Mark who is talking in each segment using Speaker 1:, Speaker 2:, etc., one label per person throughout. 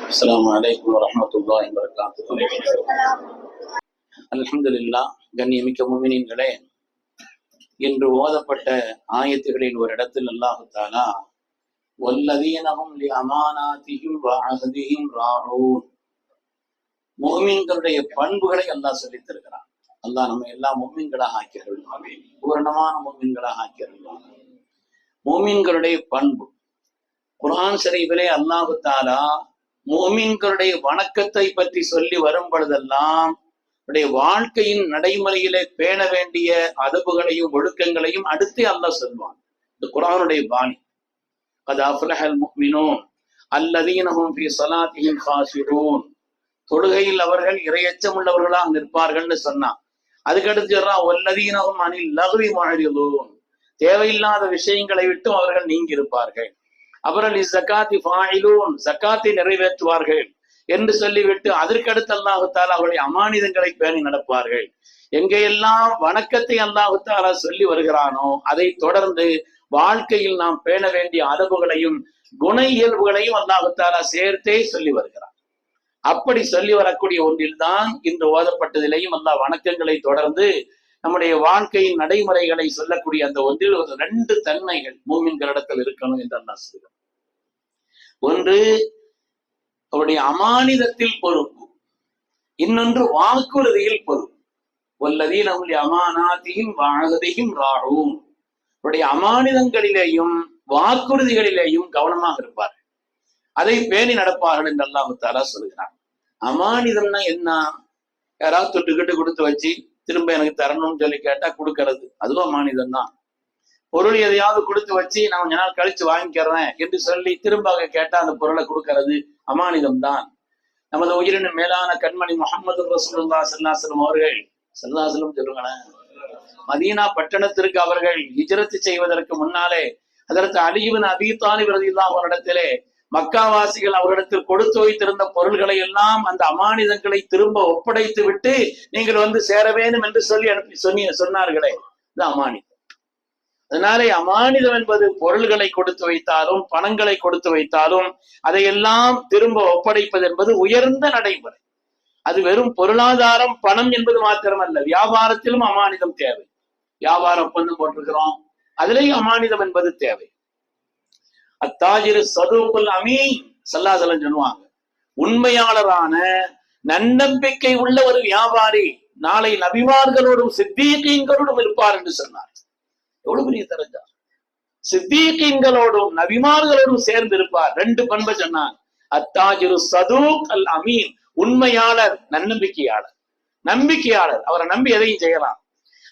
Speaker 1: السلام عليكم ورحمة الله وبركاته. அல்ஹம்துலில்லாஹ். கண்ணியமிக்க முஃமினீன்களே, இன்று ஓதப்பட்ட ஆயத்துகளில் ஒரு இடத்தில் அல்லாஹ் தஆலா வல்லதீனஹும் லிஅமானாதிஹிம் வஅஹ்திஹிம் ராஊன், முஃமின்களுடைய பண்புகளை அல்லாஹ் சொல்லித் தருகிறான். அல்லாஹ் நம்ம எல்லா முஃமின்களாக ஆக்கியருள்வான், பூரணமான முஃமின்களாக ஆக்கியருள்வான். முஃமின்களுடைய பண்பு குர்ஆன் ஷரீஃபிலே அல்லாஹ் தஆலா முஃமின்களுடைய வணக்கத்தை பற்றி சொல்லி வரும் பொழுதெல்லாம் வாழ்க்கையின் நடைமுறையிலே பேண வேண்டிய அதபுகளையும் ஒழுக்கங்களையும் அடுத்து அல்லாஹ் சொல்வான். இந்த குர்ஆனுடைய பாணி. கத் அஃப்லஹல் முஃமினூன் அல்லதீனஹும் ஃபீ ஸலாத்திஹிம் காஷிஊன், தொழுகையில் அவர்கள் இறையச்சம் உள்ளவர்களாக நிற்பார்கள்னு சொன்னான். அதுக்கடுத்து சொல்றான் வல்லதீனஹும் அனில் லஹ்வி முஅரிதூன், தேவையில்லாத விஷயங்களை விட்டு அவர்கள் நீங்கி இருப்பார்கள். அவர்கள் ஸகாத்தி ஃபாயிலூன், ஸகாத்தை நிறைவேற்றுவார்கள் என்று சொல்லிவிட்டு அதற்கடுத்து அல்லாஹ் தஆலா அவருடைய அமானிதங்களை பேணி நடப்பார்கள். எங்கெல்லாம் வணக்கத்தை அல்லாஹ் தஆலா சொல்லி வருகிறானோ அதை தொடர்ந்து வாழ்க்கையில் நாம் பேண வேண்டிய அதபுகளையும் குண இயல்புகளையும் அல்லாஹ் தஆலா சேர்த்தே சொல்லி வருகிறான். அப்படி சொல்லி வரக்கூடிய ஒன்றில்தான் இன்று ஓதப்பட்டதிலேயும் அல்லாஹ் வணக்கங்களை தொடர்ந்து நம்முடைய வாழ்க்கையின் நடைமுறைகளை சொல்லக்கூடிய அந்த ஒன்றில் ஒரு 2 தன்மைகள் மூமின்களிடத்தில் இருக்கணும் என்று அல்லாஹ் சொல்கிறான். ஒன்று அவருடைய அமானிதத்தில் பொறுப்பு, இன்னொன்று வாக்குறுதியில் பொறுப்பு. வல்லதீனஹும் லிஅமானாதிஹிம் வஅஹ்திஹிம் ராஊன், அவருடைய அமானிதங்களிலேயும் வாக்குறுதிகளிலேயும் கவனமாக இருப்பார்கள், அதை பேணி நடப்பார்கள் என்று அல்லாஹ் தஆலா சொல்கிறான். அமானிதம்னா என்ன? யாராவது தொட்டுக்கிட்டு கொடுத்து வச்சு திரும்ப எனக்கு தரணும்னு சொல்லி கேட்டா கொடுக்கறது, அதுவும் அமானிதம் தான். பொருள் எதையாவது கொடுத்து வச்சு நான் கொஞ்ச நாள் கழிச்சு வாங்கிக்கிறேன் என்று சொல்லி திரும்ப கேட்டா அந்த பொருளை கொடுக்கறது அமானிதம் தான். நமது உயிரின் மேலான கண்மணி முஹம்மது ரசூலுல்லாஹி ஸல்லல்லாஹு அலைஹி வஸல்லம் அவர்கள் ஸல்லல்லாஹு அலைஹி வஸல்லம் சொல்லுங்களேன், மதீனா பட்டணத்திற்கு அவர்கள் ஹிஜ்ரத் செய்வதற்கு முன்னாலே ஹஜ்ரத் அலி இப்னு அபீ தாலிப் ரலியல்லாஹு அன்ஹு இடத்திலே மக்காவாசிகள் அவரிடத்தில் கொடுத்து வைத்திருந்த பொருள்களை எல்லாம் அந்த அமானிதங்களை திரும்ப ஒப்படைத்து விட்டு நீங்கள் வந்து சேர வேண்டும் என்று சொல்லி அனுப்பி சொன்னார்களே, இது அமானிதம். அதனாலே அமானிதம் என்பது பொருள்களை கொடுத்து வைத்தாலும் பணங்களை கொடுத்து வைத்தாலும் அதையெல்லாம் திரும்ப ஒப்படைப்பது என்பது உயர்ந்த நடைமுறை. அது வெறும் பொருளாதாரம் பணம் என்பது மாத்திரமல்ல, வியாபாரத்திலும் அமானிதம் தேவை. வியாபார ஒப்பந்தம் போட்டிருக்கிறோம், அதிலேயும் அமானிதம் என்பது தேவை. அத்தாஜிரு சதூக்குல் அமீன் ஸல்லல்லாஹு அலைஹி வஸல்லம் சொல்லுவாங்க, உண்மையாளரான நன்னம்பிக்கை உள்ள ஒரு வியாபாரி நாளை நபிமார்களோடும் சித்தீகீன்களோடும் இருப்பார் என்று சொன்னார். எவ்வளவு பெரிய தரஜா! சித்தீகீன்களோடும் நபிமார்களோடும் சேர்ந்து இருப்பார். 2 பண்பை சொன்னார். அத்தாஜிரு சதூக் அல் அமீன், உண்மையாளர், நன்னம்பிக்கையாளர். நம்பிக்கையாளர், அவரை நம்பி எதையும் செய்யலாம்.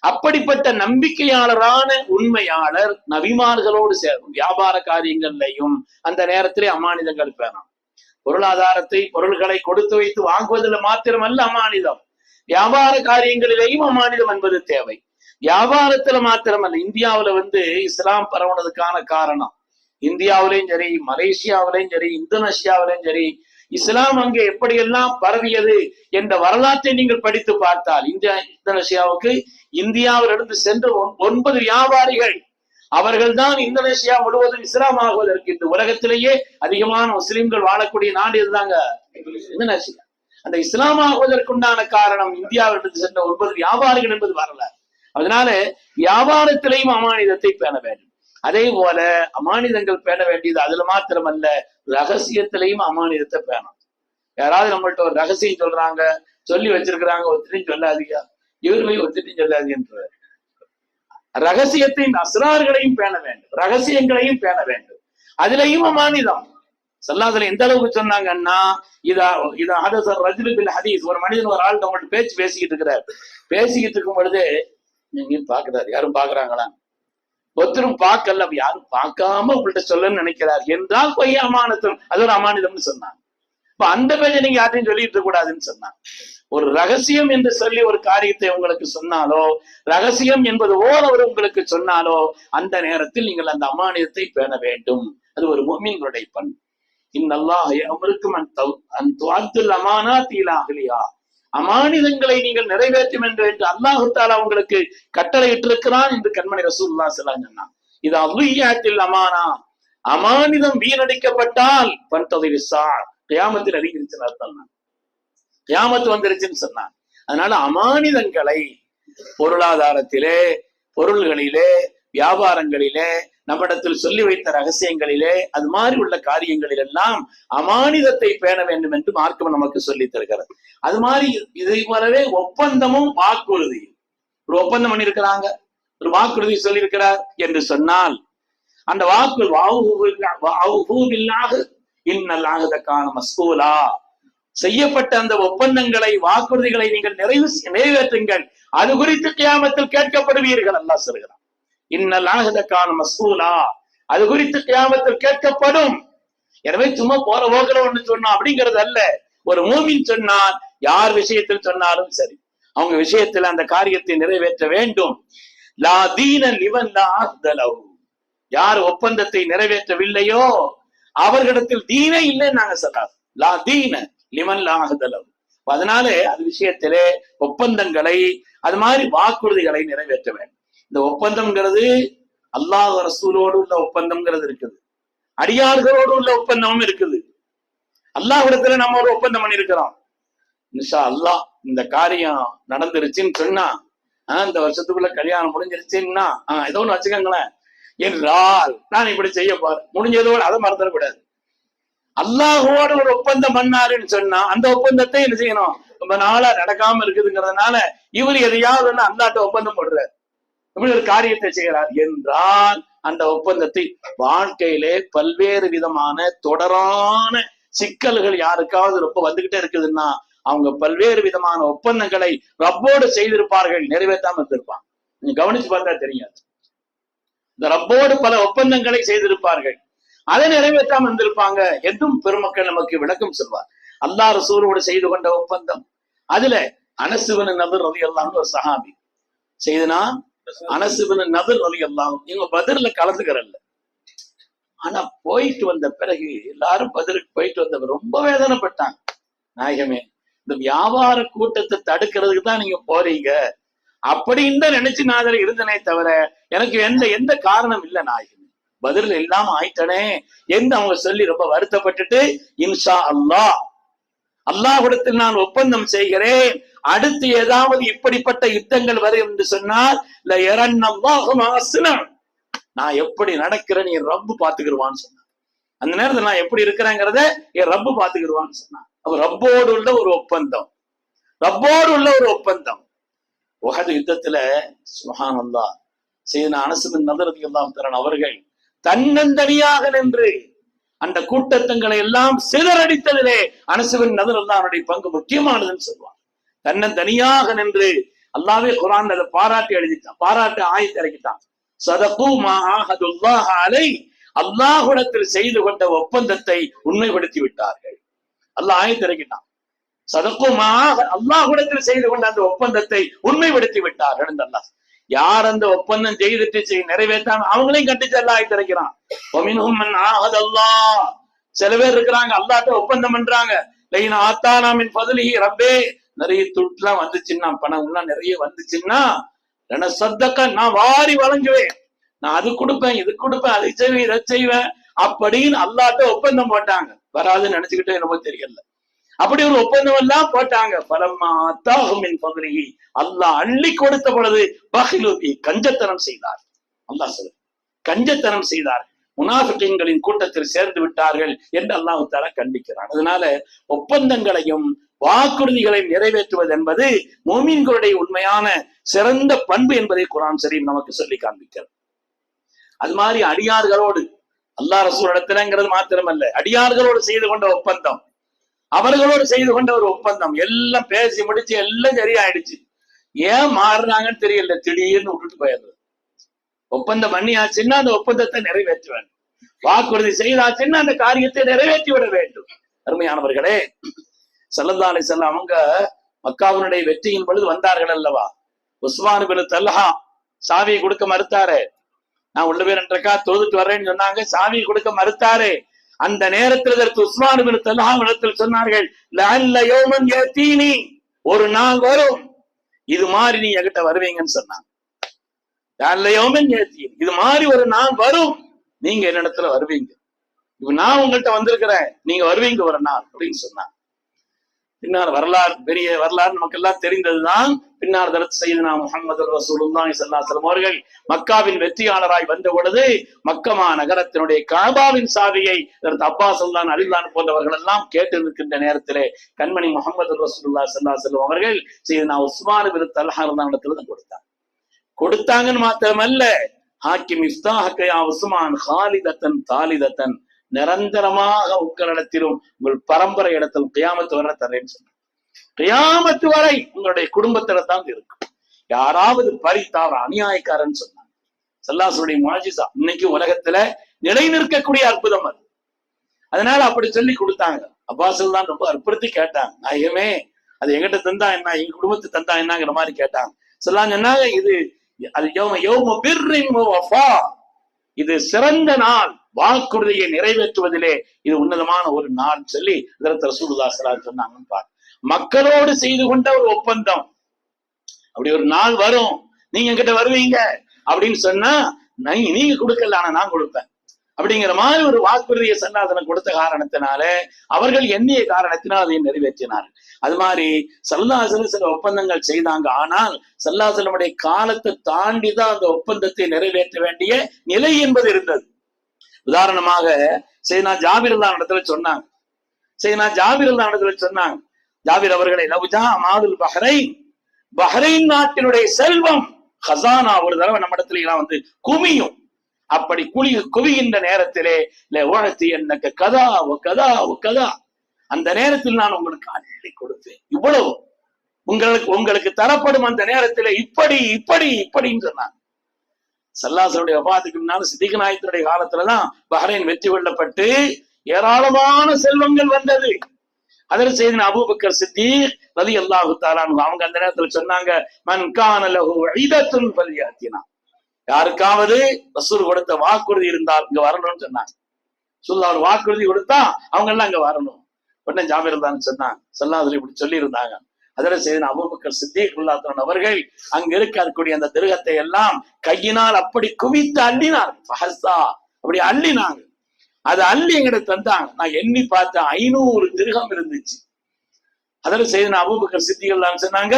Speaker 1: அப்படிப்பட்ட நம்பிக்கையாளரான உண்மையாளர் நபிமார்களோடு சேரும். வியாபார காரியங்கள்லையும் அந்த நேரத்திலே அமானிதங்கள் பெறணும். பொருளாதாரத்தை பொருள்களை கொடுத்து வைத்து வாங்குவதில் மாத்திரமல்ல அமானிதம், வியாபார காரியங்களிலேயும் அமானிதம் என்பது தேவை. வியாபாரத்துல மாத்திரமல்ல, இந்தியாவுல இஸ்லாம் பரவுனதுக்கான காரணம், இந்தியாவிலையும் சரி மலேசியாவிலையும் சரி இந்தோனேஷியாவிலையும் சரி இஸ்லாம் அங்கே எப்படியெல்லாம் பரவியது என்ற வரலாற்றை நீங்கள் படித்து பார்த்தால், இந்தோனேஷியாவுக்கு இந்தியாவிலிருந்து சென்ற 9 வியாபாரிகள், அவர்கள் தான் இந்தோனேஷியா முழுவதும் இஸ்லாம் ஆகுவதற்கு, இந்த உலகத்திலேயே அதிகமான முஸ்லிம்கள் வாழக்கூடிய நாடு இதுதாங்க இந்தோனேஷியா. அந்த இஸ்லாம் ஆகுவதற்குண்டான காரணம் இந்தியாவிலிருந்து சென்ற 9 வியாபாரிகள் என்பது வரலாறு. அதனால வியாபாரத்திலையும் அமானிதத்தை பேண வேண்டும். அதே போல அமானிதங்கள் பேண வேண்டியது அதுல மாத்திரமல்ல, ரகசியத்திலையும் அமானிதத்தை பேணும். யாராவது நம்மள்ட்ட ஒரு ரகசியம் சொல்றாங்க, சொல்லி வச்சிருக்கிறாங்க, ஒருத்தரையும் சொல்லாதீங்க, இவர்களையும் ஒருத்தரையும் சொல்லாதீங்கன்ற ரகசியத்தையும் அஸ்ரார்களையும் பேண வேண்டும், ரகசியங்களையும் பேண வேண்டும். அதுலயும் அமானிதம். ஸல்லல்லாஹு எந்த அளவுக்கு சொன்னாங்கன்னா, இதா ஹதஸ ரஜுலு பில் ஹதீஸ், ஒரு மனிதன் ஒரு ஆள் அவங்கள்ட்ட பேசிக்கிட்டு இருக்கிறார். பேசிக்கிட்டு இருக்கும் பொழுது நீங்க பாக்குறாரு, யாரும் பாக்குறாங்களா? ஒருத்தரும் பார்க்கல, யாரும் பார்க்காம உங்கள்கிட்ட சொல்லணும்னு நினைக்கிறார் என்றால் பொய் அமானிதம், அது ஒரு அமானிதம்னு சொன்னாங்க. இப்ப அந்த பேஜை நீங்க யார்ட்டையும் சொல்லிட்டு கூடாதுன்னு சொன்னாங்க. ஒரு ரகசியம் என்று சொல்லி ஒரு காரியத்தை உங்களுக்கு சொன்னாலோ, ரகசியம் என்பது ஓர் அவர் உங்களுக்கு சொன்னாலோ, அந்த நேரத்தில் நீங்கள் அந்த அமானிதத்தை பேண வேண்டும். அது ஒரு முஃமின்களுடைய பண்பு. இன்னல்லாஹ் யஅமுருக்கும் அன் துஅத்துல் அமானாத்தி இலா அஹ்லிஹா, அமானிதங்களை நீங்கள் நிறைவேற்றும் என்று அல்லாஹ் தஆலா உங்களுக்கு கட்டளை இட்டிருக்கிறான் என்று கண்மணி ரசூலுல்லாஹ் ஸல்லல்லாஹு அலைஹி வஸல்லம். இது அவ்வியாத்தில் அமானா, அமானிதம் வீணடிக்கப்பட்டால் பன்ததிரி ஸா, கியாமத்தில் அறிவிச்சுன்னு அர்த்தம். கியாமத்து வந்துருச்சுன்னு சொன்னான். அதனால அமானிதங்களை பொருளாதாரத்திலே, பொருள்களிலே, வியாபாரங்களிலே, நம்மிடத்தில் சொல்லி வைத்த ரகசியங்களிலே, அது மாதிரி உள்ள காரியங்களில் எல்லாம் அமானிதத்தை பேண வேண்டும் என்று மார்க்கம் நமக்கு சொல்லி தருகிறது. அது மாதிரி இதை போலவே ஒப்பந்தமும் வாக்குறுதி. ஒரு ஒப்பந்தம் பண்ணியிருக்கிறாங்க, ஒரு வாக்குறுதி சொல்லியிருக்கிறார் என்று சொன்னால் அந்த வாக்கு இன்னல்லாஹதகான மஸ்கூலா, செய்யப்பட்ட அந்த ஒப்பந்தங்களை, வாக்குறுதிகளை நீங்கள் நிறைவேற்றுங்கள், அது குறித்து கியாமத்தில் கேட்கப்படுவீர்கள். அல்லாஹ் சொல்கிறான், இன்னல்லாஹதகான மஸ்கூலா, அது குறித்து கியாமத்தில் கேட்கப்படும். எனவே சும்மா போற போக்கில ஒண்ணு சொன்னோம் அப்படிங்கிறது அல்ல. ஒரு மூமின் சொன்னார், யார் விஷயத்தில் சொன்னாலும் சரி, அவங்க விஷயத்தில் அந்த காரியத்தை நிறைவேற்ற வேண்டும். லா தீன லிமன் லா அஹ்த லஹு, யார் ஒப்பந்தத்தை நிறைவேற்றவில்லையோ அவர்களிடத்தில் தீனே இல்லைன்னு நாங்க சொல்றாரு. லா தீன லிமன் லா அஹ்த லஹு. அதனால அது விஷயத்திலே ஒப்பந்தங்களை, அது மாதிரி வாக்குறுதிகளை நிறைவேற்ற வேண்டும். இந்த ஒப்பந்தம்ங்கிறது அல்லாஹ் ரசூலோடு உள்ள ஒப்பந்தம்ங்கிறது இருக்குது, அடியார்களோடு உள்ள ஒப்பந்தமும் இருக்குது. அல்லாஹ்விடத்துல நம்ம ஒரு ஒப்பந்தம் பண்ணியிருக்கிறோம், இன்ஷா அல்லாஹ் இந்த காரியம் நடந்துருச்சுன்னு சொன்னா, இந்த வருஷத்துக்குள்ள கல்யாணம் முடிஞ்சிருச்சுன்னா ஏதோ ஒண்ணு வச்சுக்கோங்களேன் என்றால் நான் இப்படி செய்ய போறேன், முடிஞ்சதோடு அதை மறந்துடக்கூடாது. அல்லாஹோடு ஒரு ஒப்பந்தம் பண்ணாருன்னு சொன்னா அந்த ஒப்பந்தத்தை என்ன செய்யணும், ரொம்ப நாளா நடக்காம இருக்குதுங்கிறதுனால இவர் எதையாவது அல்லாட்ட ஒப்பந்தம் போடுறார், இப்படி ஒரு காரியத்தை செய்யறார் என்றால் அந்த ஒப்பந்தத்தை வாழ்க்கையிலே பல்வேறு விதமான தொடரான சிக்கல்கள் யாருக்காவது ரொம்ப வந்துகிட்டே இருக்குதுன்னா அவங்க பல்வேறு விதமான ஒப்பந்தங்களை ரப்போடு செய்திருப்பார்கள், நிறைவேற்றாம இருந்திருப்பாங்க. நீங்க கவனிச்சு பார்த்தா தெரியாது. இந்த ரப்போடு பல ஒப்பந்தங்களை செய்திருப்பார்கள், அதை நிறைவேற்றாம இருந்திருப்பாங்க என்றும் பெருமக்கள் நமக்கு விளக்கம் சொல்வார். அல்லாஹ் ரசூலோடு செய்து கொண்ட ஒப்பந்தம், அதுல அனஸ் இப்னு நதர் ரலியல்லாஹு ஒரு சஹாபி, செய்தனா அனஸ் இப்னு நதர் ரலியல்லாஹு, இவங்க பத்ர்ல கலந்துக்கிறல்ல, ஆனா போயிட்டு வந்த பிறகு எல்லாரும் பத்ருக்கு போயிட்டு வந்தவர் ரொம்ப வேதனைப்பட்டாங்க. நாயகமே, இந்த வியாபார கூட்டத்தை தடுக்கிறதுக்கு தான் நீங்க போறீங்க அப்படின்னு தான் நினைச்சு நான் அதில் இருந்தனே தவிர எனக்கு எந்த காரணம் இல்லை நாயகமே, பதில் இல்லாம ஆயிட்டனே என்று அவங்க சொல்லி ரொம்ப வருத்தப்பட்டுட்டு, இன்ஷா அல்லாஹ் அல்லாஹ்விடத்தில் நான் ஒப்பந்தம் செய்கிறேன், அடுத்து ஏதாவது இப்படிப்பட்ட யுத்தங்கள் வரும் என்று சொன்னால் நான் எப்படி நடக்கிறேன் என் ரப்பு பாத்துக்கிடுவான்னு சொன்னான். அந்த நேரத்தில் நான் எப்படி இருக்கிறேங்கிறத என் ரப்பு பாத்துக்கிடுவான்னு சொன்னான். அவர் ரப்போடு உள்ள ஒரு ஒப்பந்தம், ரப்போடு உள்ள ஒரு ஒப்பந்தம். உஹது யுத்தத்துல சுப்ஹானல்லாஹ் சையதுனா அனஸ் பின் நதர் ரலியல்லாஹு தஆலா அவர்கள் தன்னந்தனியாக நின்று அந்த கூட்டத்தங்களை எல்லாம் சிதறடித்ததிலே அனஸ் பின் நதர் அவருடைய பங்கு முக்கியமானதுன்னு சொல்லுவாங்க. தன்னந்தனியாக நின்று அல்லாஹ்வே குர்ஆன்ல அதை பாராட்டி எழுதிட்டான், பாராட்டு ஆயத்தை இறக்கிட்டான். ஸதகு மா ஆஹதுல்லாஹ் அலை, அல்லாஹ்விடத்தில் செய்து கொண்ட ஒப்பந்தத்தை உண்மைப்படுத்தி விட்டார்கள். அல்லாஹ் ஆயத்தை இறக்கிட்டான். ஸதகு மா, அல்லாஹ்விடத்தில் செய்து கொண்ட அந்த ஒப்பந்தத்தை உண்மைப்படுத்தி விட்டார்கள். அல்லாஹ் யார் அந்த ஒப்பந்தம் செய்துட்டு நிறைவேற்றாம அவங்களையும் கண்டிச்சு அல்லாஹ் ஆயத்தை இறக்கிறான். வமின்ஹும் மன் ஆஹதல்லாஹ், சில பேர் இருக்கிறாங்க அல்லாஹ்ட்ட ஒப்பந்தம் பண்றாங்க, லைன் ஆத்தானா மின் ஃபத்லிஹி, ரப்பே நிறைய துட்டுலாம் வந்துச்சுன்னா, பணம் எல்லாம் நிறைய வந்துச்சுன்னா சத்தக்க நான் வாரி வழங்குவேன், நான் அது கொடுப்பேன் இது கொடுப்பேன் அதை செய்வேன் இதை செய்வேன் அப்படின்னு அல்லாஹ்ட்ட ஒப்பந்தம் போட்டாங்க. வராதுன்னு நினைச்சுக்கிட்டே என்னமோ தெரியல, அப்படி ஒரு ஒப்பந்தம் எல்லாம் போட்டாங்க. பலம்மா அத்தாஹுமின் பகுதியை அல்லாஹ் அள்ளி கொடுத்த பொழுது பஹிலுபி, கஞ்சத்தனம் செய்தார். அல்லாஹ் சொல்ல கஞ்சத்தனம் செய்தார், முனாஃபிகீன்களின் கூட்டத்தில் சேர்ந்து விட்டார்கள் என்று அல்லாஹ் தஆலா கண்டிக்கிறார். அதனால ஒப்பந்தங்களையும் வாக்குறுதிகளையும் நிறைவேற்றுவது என்பது முஃமின்களுடைய உண்மையான சிறந்த பண்பு என்பதை குர்ஆன் ஷரீஃப் நமக்கு சொல்லி காண்பிக்கிறது. அது மாதிரி அடியார்களோடு அல்லாஹ் ரசூல் இடத்துலங்கிறது மாத்திரமல்ல, அடியார்களோடு செய்து கொண்ட ஒப்பந்தம், அவர்களோடு செய்து கொண்ட ஒரு ஒப்பந்தம், எல்லாம் பேசி முடிச்சு எல்லாம் சரியாயிடுச்சு, ஏன் மாறுறாங்கன்னு தெரியல, திடீர்னு விட்டுட்டு போயிடுறது. ஒப்பந்தம் பண்ணியாச்சுன்னா அந்த ஒப்பந்தத்தை நிறைவேற்ற வேண்டும், வாக்குறுதி செய்தாச்சுன்னா அந்த காரியத்தை நிறைவேற்றி விட வேண்டும். அருமையானவர்களே, ஸல்லல்லாஹு அலைஹி வஸல்லம் அவங்க மக்காவினுடைய வெற்றியின் பொழுது வந்தார்கள் அல்லவா, உஸ்மான் பின் தல்ஹா சாவியை கொடுக்க மறுத்தாரு, நான் உள்ள போய் 2 ரக்காத் தொழுதுட்டு வர்றேன்னு சொன்னாங்க, சாவியை கொடுக்க மறுத்தாரு. அந்த நேரத்தில் இதற்கு உஸ்மான் இப்னு தல்ஹா இடத்தில் சொன்னார்கள், லஅல்ல யௌமன் யதீனி, ஒரு நாள் வரும் இது மாதிரி நீ என்கிட்ட வருவீங்கன்னு சொன்னாங்க. லஅல்ல யௌமன் யதீனி, இது மாதிரி ஒரு நாள் வரும், நீங்க என்னிடத்துல வருவீங்க, இப்ப நான் உங்கள்கிட்ட வந்திருக்கிறேன், நீங்க வருவீங்க ஒரு நாள் அப்படின்னு சொன்னாங்க. பின்னால் வரலாறு, பெரிய வரலாறு நமக்கு எல்லாம் தெரிந்ததுதான். பின்னால் தரத்து செய்தனா முஹம்மது ரசூலுல்லாஹி ஸல்லல்லாஹு அலைஹி வஸல்லம் அவர்கள் மக்காவின் வெற்றியாளராய் வந்த பொழுது மக்கமா நகரத்தினுடைய கஅபாவின் சாவியை அப்பாஸ் ரலியல்லாஹு அன்ஹு, அலிலான் போன்றவர்கள் எல்லாம் கேட்டு இருக்கின்ற நேரத்திலே கண்மணி முஹம்மது ரசூலுல்லாஹி ஸல்லல்லாஹு அலைஹி வஸல்லம் அவர்கள் செய்தனா உஸ்மான் இப்னு தல்ஹா இடத்துல கொடுத்தாங்கன்னு மாத்திரமல்ல, ஹாக்கிம் இஃப்தாஹக யா உஸ்மான் ஹாலிதத்தன் தாலிதத்தன், நிரந்தரமாக உங்களிடத்திலும் உங்கள் பரம்பரை இடத்திலும் கியாமத்து வரை தரேன்னு சொன்னாங்க. கியாமத்து வரை உங்களுடைய குடும்பத்தில தான் இருக்கும். யாராவது பறித்தார் அநியாயக்காரன் சொன்னாங்க. ஸல்லல்லாஹு முஅஜிஸா இன்னைக்கு உலகத்துல நிலை நிற்கக்கூடிய அற்புதம் அது. அதனால அப்படி சொல்லி கொடுத்தாங்க. அப்பாஸ்கள் தான் ரொம்ப அற்புதத்தை கேட்டாங்க, நாயகமே அது எங்கிட்ட தந்தா என்ன, எங்க குடும்பத்துக்கு தந்தா என்னங்கிற மாதிரி கேட்டாங்க. ஸல்லல்லாஹு சொன்னாங்க, இது அது யௌம பிர்ரின் வ வஃபா, இது சிறந்த நாள், வாக்குறுதியை நிறைவேற்றுவதிலே இது உன்னதமான ஒரு நாள் சொல்லி ஹஜ்ரத் ரசூலுல்லாஹி ஸல்லல்லாஹு அலைஹி வஸல்லம் சொன்னாங்க. மக்களோடு செய்து கொண்ட ஒரு ஒப்பந்தம், அப்படி ஒரு நாள் வரும், நீங்க என்கிட்ட வருவீங்க அப்படின்னு சொன்னா நீங்க கொடுக்கல, ஆனா நான் கொடுப்பேன் அப்படிங்கிற மாதிரி ஒரு வாக்குறுதியை சல்லாசனை கொடுத்த காரணத்தினால அவர்கள் எண்ணிய காரணத்தினால் அதை நிறைவேற்றினார். அது மாதிரி சல்லாசன சில ஒப்பந்தங்கள் செய்தாங்க. ஆனால் சல்லாசனுடைய காலத்தை தாண்டிதான் அந்த ஒப்பந்தத்தை நிறைவேற்ற வேண்டிய நிலை என்பது இருந்தது. உதாரணமாக செய்தனா ஜாபிர் ரலியல்லாஹு இடத்துல சொன்னாங்க, செய்தனா ஜாபிர் ரலியல்லாஹு இடத்துல சொன்னாங்க, ஜாபிர் அவர்களை, லவ்ஜா மாதுல் பஹ்ரைன், பஹ்ரைன் நாட்டினுடைய செல்வம் ஹசானா ஒரு தடவை நம்ம இடத்துல வந்து குமியும், அப்படி குவிகின்ற நேரத்திலே எனக்கு கதா கதா கதா, அந்த நேரத்தில் நான் உங்களுக்கு அள்ளி கொடுத்தேன், இவ்வளவு உங்களுக்கு தரப்படும் அந்த நேரத்தில் இப்படி இப்படி இப்படின்னு சொன்னாங்க. சல்லாசனுடைய வஃபாத்துக்கு முன்னால சித்திக் நாயகத்துடைய காலத்துலதான் பஹ்ரைன் வெற்றி கொள்ளப்பட்டு ஏராளமான செல்வங்கள் வந்தது. அதில் செய்தின அபூபக்கர் சித்தீக் ரலியல்லாஹு தஆலா அன்ஹு அவங்க அந்த நேரத்துல சொன்னாங்க, மன் கான லஹு ஈதத்துன் ஃபல்யாத்தினா, யாருக்காவது ரசூல் கொடுத்த வாக்குறுதி இருந்தால் இங்க வரணும்னு சொன்னாங்க. ரசூல் அவர் வாக்குறுதி கொடுத்தா அவங்க எல்லாம் இங்க வரணும். உடனே ஜாபிர் தான் சொன்னாங்க, ஸல்லல்லாஹு இப்படி சொல்லி இருந்தாங்க. அதில் செய்தின அபூபக்கர் சித்தீக் ரலியல்லாஹு அன்ஹு அவர்கள் அங்க இருக்கக்கூடிய அந்த திருகத்தை எல்லாம் கையினால் அப்படி குவித்து அள்ளினார். அப்படி அள்ளினாங்க. அதை அள்ளி எங்கிட்ட தந்தாங்க. நான் எண்ணி பார்த்தேன், 500 திர்ஹம் இருந்துச்சு. அதில் செய்தின அபூபக்கர் சித்தீக் ரலியல்லாஹு அன்ஹு சொன்னாங்க,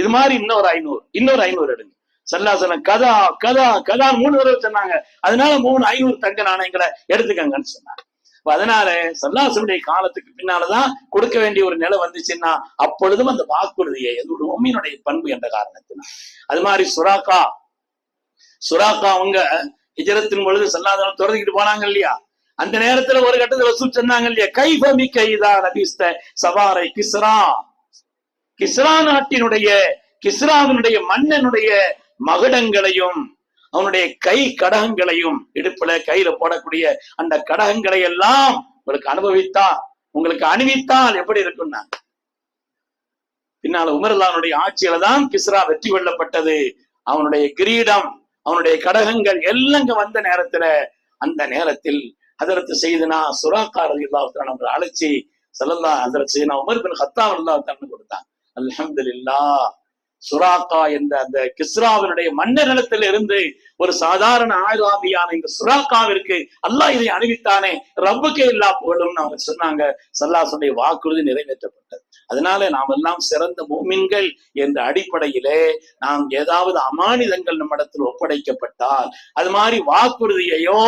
Speaker 1: இது மாதிரி இன்னொரு 500 எடுங்க. சல்லாசன கதா கதா கதா 3 தடவை சொன்னாங்க. அதனால 500 தங்க நாணயங்களை எடுத்துக்கங்கன்னு சொன்னாங்க. அதனால சல்லாசனுடைய காலத்துக்கு பின்னாலதான் கொடுக்க வேண்டிய ஒரு நிலை வந்துச்சுன்னா அப்பொழுதும் அந்த வாக்குறுதியை ஒரு உம்மினுடைய பண்பு என்ற காரணத்தினால். அது மாதிரி சுராக்கா அவங்க ஹிஜ்ரத்தின் பொழுது சல்லாசனம் துறந்துக்கிட்டு போனாங்க இல்லையா, அந்த நேரத்துல ஒரு கட்டத்துல ரசூல் சொன்னாங்க இல்லையா, கைஃபமி கைதா நபிஸ்த சவாரை கிஸ்ரா நாட்டினுடைய கிஸ்ராவினுடைய மன்னனுடைய மகுடங்களையும் அவனுடைய கை கடகங்களையும், இடுப்புல கையில போடக்கூடிய அந்த கடகங்களை எல்லாம் உங்களுக்கு அணிவித்தால் எப்படி இருக்கும்னா, பின்னால உமர்லானுடைய ஆட்சியில தான் கிஸ்ரா வெற்றி கொள்ளப்பட்டது. அவனுடைய கிரீடம், அவனுடைய கடகங்கள் எல்லாம் வந்த நேரத்துல, அந்த நேரத்தில் ஹஜ்ரத் செய்தனா சுராக்கா ரலியல்லாஹு தஆலா அழைச்சி ஸல்லல்லாஹு ஹஜ்ரத் செய்தனா உமர் பின் கத்தாப் ரலியல்லாஹு தஆலா கொடுத்தாங்க. அல்ஹம்துலில்லாஹ், சுராக்கா என்ற அந்த கிஸ்ராவினுடைய மன்னரிடத்தில் இருந்து ஒரு சாதாரண ஆயுதாபியான இந்த சுராக்காவிற்கு அல்லாஹ் இதை அணிவித்தானே, ரப்புக்கே இல்லா போடும்னு அவங்க சொன்னாங்க. சல்லாஹ்வுடைய வாக்குறுதி நிறைவேற்றப்பட்டது. அதனால நாம் எல்லாம் சிறந்த மூமின்கள் என்ற அடிப்படையிலே நாம் ஏதாவது அமானிதங்கள் நம்மிடத்தில் ஒப்படைக்கப்பட்டால், அது மாதிரி வாக்குறுதியையோ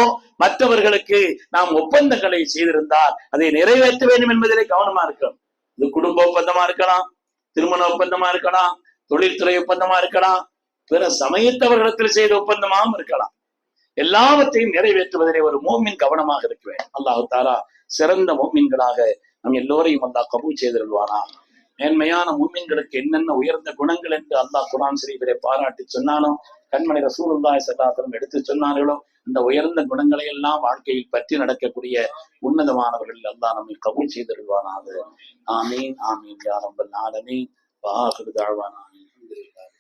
Speaker 1: மற்றவர்களுக்கு நாம் ஒப்பந்தங்களை செய்திருந்தால் அதை நிறைவேற்ற வேண்டும் என்பதிலே கவனமா இருக்கிறோம். இது குடும்ப ஒப்பந்தமா இருக்கலாம், திருமண ஒப்பந்தமா இருக்கலாம், தொழில்துறை ஒப்பந்தமா இருக்கலாம், பிற சமயத்தவர்களிடத்தில் செய்த ஒப்பந்தமாகவும் இருக்கலாம். எல்லாவற்றையும் நிறைவேற்றுவதிலே ஒரு மோமின் கவனமாக இருக்க வேண்டும். அல்லாஹு தஆலா சிறந்த மோமின்களாக நம் எல்லோரையும் அல்லாஹ் கபூல் செய்திருவானா. மேன்மையான மூமின்களுக்கு என்னென்ன உயர்ந்த குணங்கள் என்று அல்லாஹ் குர்ஆன் ஷரீஃபிலே பாராட்டி சொன்னானோ, கண்மணி ரசூலுல்லாஹி ஸல்லல்லாஹு அலைஹி வஸல்லம் எடுத்து சொன்னார்களோ, அந்த உயர்ந்த குணங்களை எல்லாம் வாழ்க்கையில் பற்றி நடக்கக்கூடிய உன்னதமானவர்கள் அல்லாஹ் நம்மை கபூல் செய்திருவானாக. ஆமீன் ஆமீன் யா ரப்பல் ஆலமீன். வஆகிரு தஅவானா அல்ஹம்துலில்லாஹ்.